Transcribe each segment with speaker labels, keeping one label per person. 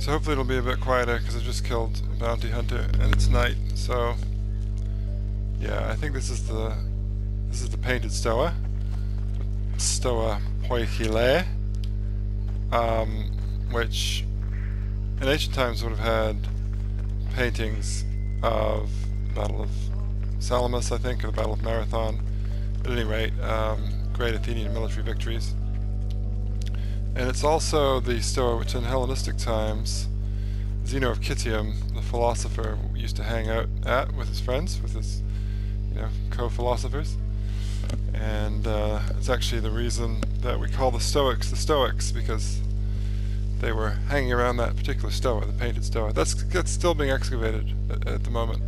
Speaker 1: So hopefully it'll be a bit quieter because I just killed a bounty hunter and it's night. So yeah, I think this is the painted stoa, stoa poikile, which in ancient times would have had paintings of the Battle of Salamis, I think, or the Battle of Marathon. At any rate, great Athenian military victories. And it's also the stoa which in Hellenistic times Zeno of Citium, the philosopher, used to hang out at with his friends, with his co-philosophers. And it's actually the reason that we call the Stoics, because they were hanging around that particular stoa, the painted stoa. That's still being excavated at the moment.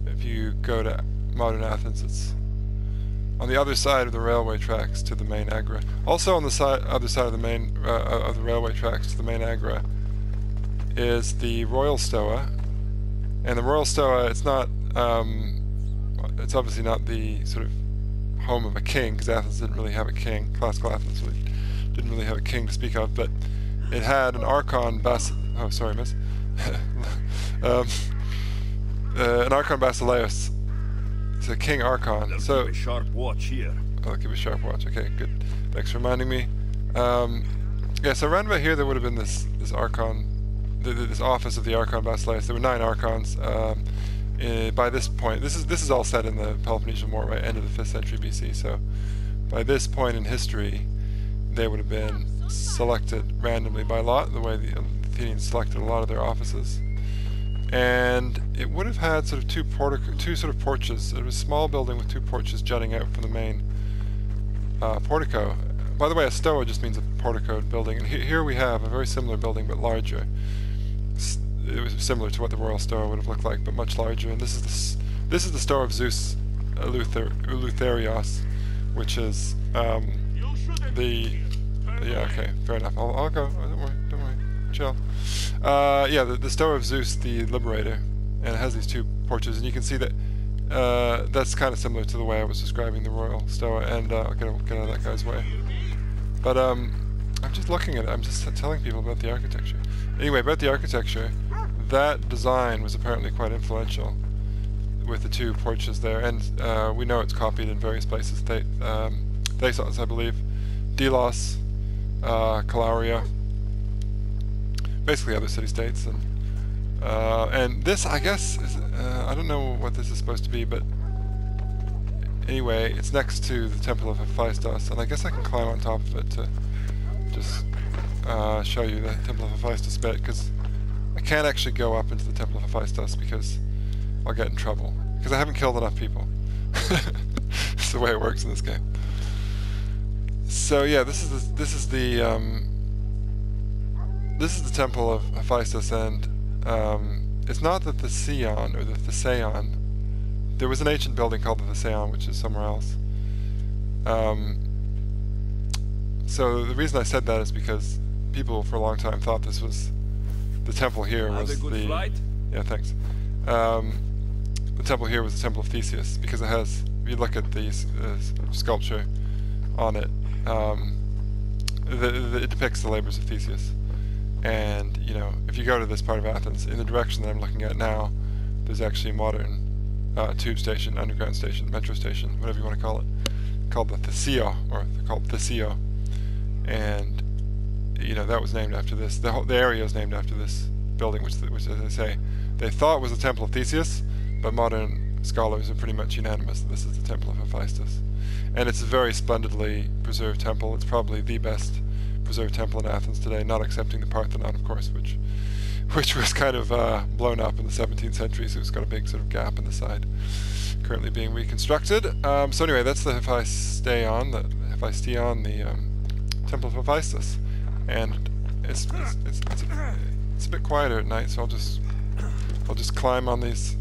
Speaker 1: If you go to modern Athens, it's on the other side of the railway tracks to the main Agora. Also on the other side of the main of the railway tracks to the main Agora is the Royal Stoa. And the Royal Stoa, it's not, it's obviously not the sort of home of a king, because Athens didn't really have a king. Classical Athens didn't really have a king to speak of, but it had an Archon oh, sorry, miss. An Archon Basileus. It's a King Archon. So
Speaker 2: keep a sharp watch here.
Speaker 1: I'll keep a sharp watch. Okay, good. Thanks for reminding me. Yeah, so around about here there would have been this Archon, this office of the Archon Basileus. There were 9 Archons. By this point, this is all set in the Peloponnesian War, right, end of the 5th century BC. So by this point in history, they would have been selected randomly by lot, the way the Athenians selected a lot of their offices. And it would have had sort of two sort of porches. It was a small building with 2 porches jutting out from the main portico. By the way, a stoa just means a porticoed building. And here we have a very similar building, but larger. It was similar to what the Royal Stoa would have looked like, but much larger. And this is the stoa of Zeus Eleutherios, which is yeah, okay, fair enough. I'll go. Don't worry, chill. Yeah, the stoa of Zeus, the Liberator, and it has these 2 porches, and you can see that that's kind of similar to the way I was describing the Royal Stoa. And I'll get out of that guy's way. But I'm just looking at it. I'm just telling people about the architecture. Anyway, about the architecture, that design was apparently quite influential with the 2 porches there, and we know it's copied in various places. Thasos, I believe, Delos, Calauria, basically other city-states, and this, I guess, is, I don't know what this is supposed to be, but anyway, it's next to the Temple of Hephaestus, and I guess I can climb on top of it to just show you the Temple of Hephaestus bit, because I can't actually go up into the Temple of Hephaestus because I'll get in trouble, because I haven't killed enough people. It's the way it works in this game. So yeah, this is the Temple of Hephaestus, and it's not the Theseon or the Theseon. There was an ancient building called the Theseon, which is somewhere else. So the reason I said that is because people for a long time thought this was the temple here was the yeah, thanks. The temple here was the Temple of Theseus, because it has, if you look at the sculpture on it, it depicts the labors of Theseus. And, you know, if you go to this part of Athens, in the direction that I'm looking at now, there's actually a modern tube station, underground station, metro station, whatever you want to call it, called the Theseo, or they're called Theseo. And, you know, that was named after this. The area is named after this building, which as I say, they thought was the Temple of Theseus, but modern scholars are pretty much unanimous that this is the Temple of Hephaestus. And it's a very splendidly preserved temple. It's probably the best preserved temple in Athens today, not excepting the Parthenon, of course, which was kind of blown up in the 17th century, so it's got a big sort of gap in the side, currently being reconstructed. So anyway, that's the Hephaestion, the Temple of Hephaestus, and it's a bit quieter at night, so I'll just climb on these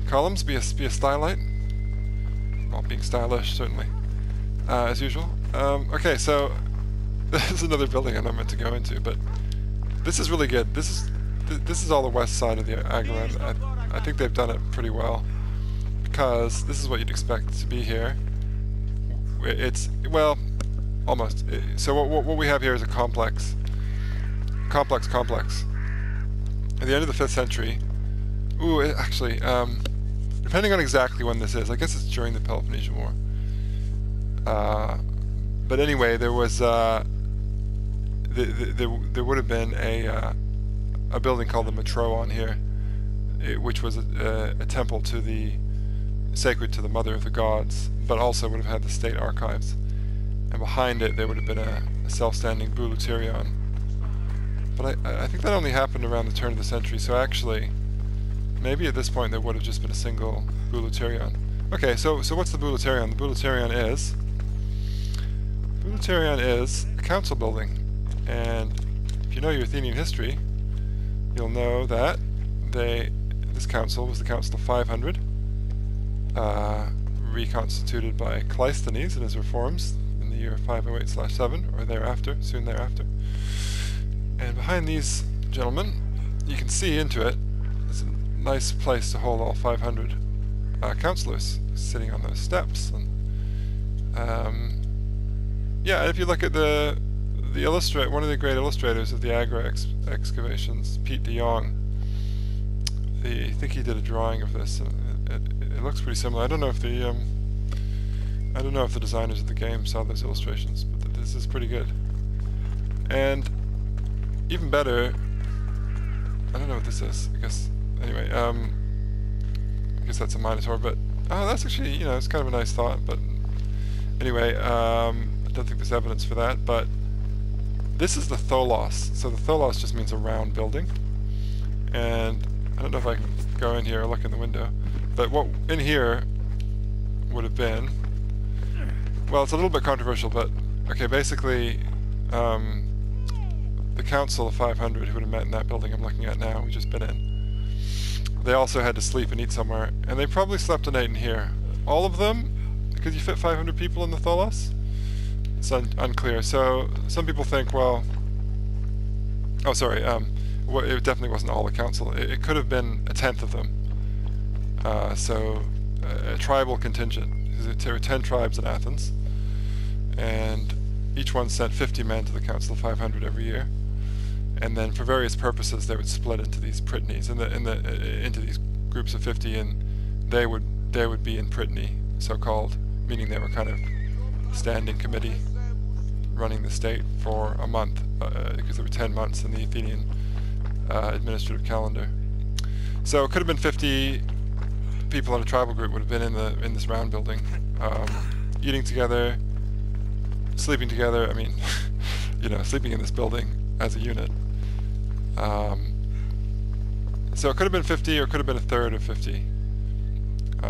Speaker 1: columns, be a stylite, well, being stylish certainly, as usual. Okay, so this is another building I'm not meant to go into, but this is really good. This is all the west side of the Agora. I think they've done it pretty well, because this is what you'd expect to be here. It's, well, almost. So what we have here is a complex complex. At the end of the 5th century, actually, depending on exactly when this is, I guess it's during the Peloponnesian War. But anyway, there was there would have been a building called the Metroon here, which was a temple to the sacred to the Mother of the Gods, but also would have had the state archives. And behind it, there would have been a self-standing Bouleuterion. But I think that only happened around the turn of the century, so actually, maybe at this point there would have just been a single Bouleuterion. Okay, so what's the Bouleuterion? The Bouleuterion is a council building. And if you know your Athenian history, you'll know that this council was the Council of 500, reconstituted by Cleisthenes in his reforms in the year 508/7, or thereafter, soon thereafter. And behind these gentlemen, you can see into it. It's a nice place to hold all 500 councillors sitting on those steps. And yeah, if you look at the one of the great illustrators of the Agora excavations, Pete de Jong, I think he did a drawing of this. It looks pretty similar. I don't know if the designers of the game saw those illustrations, but this is pretty good. And even better, I don't know what this is. I guess anyway. I guess that's a Minotaur, but that's actually, it's kind of a nice thought. But anyway, I don't think there's evidence for that. But this is the Tholos. So the Tholos just means a round building, and I don't know if I can go in here or look in the window, but what in here would have been, well, it's a little bit controversial, but okay, basically, the Council of 500 who would have met in that building I'm looking at now, we've just been in, they also had to sleep and eat somewhere, and they probably slept a night in here. All of them? Could you fit 500 people in the Tholos? It's unclear. So some people think, well, it definitely wasn't all the council. It could have been a tenth of them. So a tribal contingent. There were 10 tribes in Athens, and each one sent 50 men to the Council of 500 every year. And then for various purposes, they would split into these prytanies, into these groups of 50, and they would be in prytany, so-called, meaning they were kind of standing committee running the state for a month, because there were 10 months in the Athenian administrative calendar. So it could have been 50 people in a tribal group would have been in this round building, eating together, sleeping together. I mean, sleeping in this building as a unit. So it could have been 50, or it could have been a third of 50.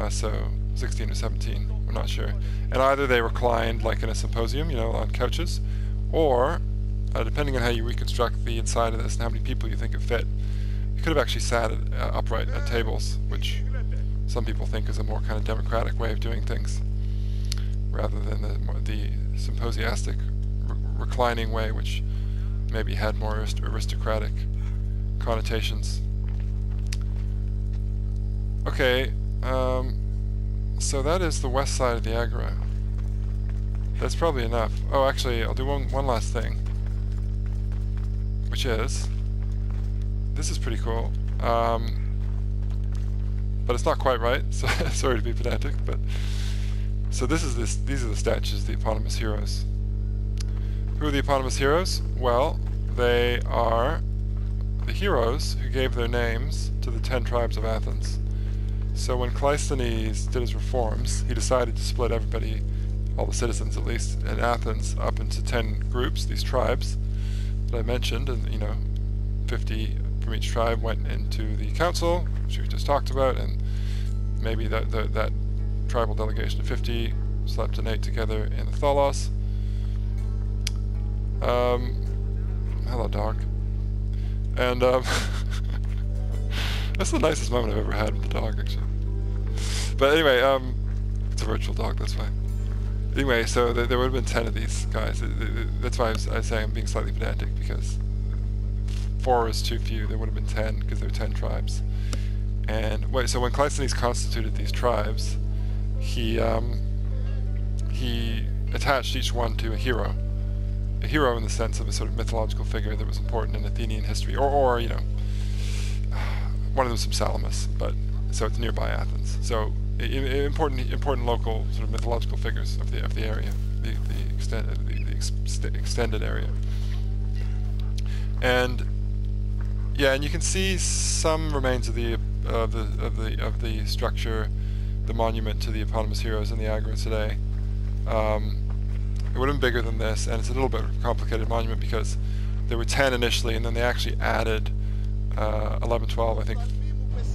Speaker 1: So 16 or 17, we're not sure. And either they reclined like in a symposium, on couches, or depending on how you reconstruct the inside of this and how many people you think it fit, you could have actually sat upright at tables, which some people think is a more kind of democratic way of doing things, rather than the symposiastic reclining way, which maybe had more aristocratic connotations. Okay, so that is the west side of the Agora. That's probably enough. Oh, actually, I'll do one last thing, which is, this is pretty cool, but it's not quite right, so sorry to be pedantic, but so these are the statues of the eponymous heroes. Who are the eponymous heroes? Well, they are the heroes who gave their names to the 10 tribes of Athens. So when Cleisthenes did his reforms, he decided to split everybody, all the citizens at least, in Athens up into 10 groups, these tribes that I mentioned, and 50 from each tribe went into the council, which we just talked about, and maybe that tribal delegation of 50 slept a night together in the Tholos. Hello, dog. And that's the nicest moment I've ever had with the dog, actually. But anyway, it's a virtual dog, that's fine. Anyway, so there would have been 10 of these guys. That's why I was saying I'm being slightly pedantic, because 4 is too few. There would have been 10, because there are 10 tribes. And so when Cleisthenes constituted these tribes, he attached each one to a hero a hero in the sense of a sort of mythological figure that was important in Athenian history, or you know, one of them was from Salamis, but so it's nearby Athens. So important local sort of mythological figures of the area, the extended area. And yeah, and you can see some remains of the structure, the monument to the eponymous heroes in the Agora today. It would have been bigger than this, and it's a little bit of a complicated monument because there were 10 initially, and then they actually added 11, 12, I think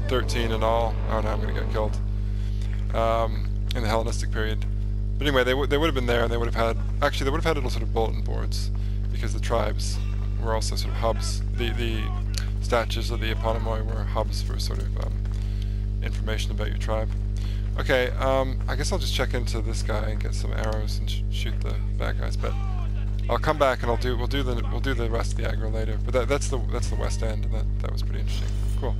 Speaker 1: 13 in all. Oh no, I'm going to get killed. In the Hellenistic period. But anyway, they would have been there, and they would have had, actually they would have had little sort of bulletin boards, because the tribes were also sort of hubs. The statues of the eponymoi were hubs for sort of information about your tribe. Okay, I guess I'll just check into this guy and get some arrows and shoot the bad guys. But I'll come back and we'll do the rest of the Agora later. But that's the west end, and that was pretty interesting. Cool.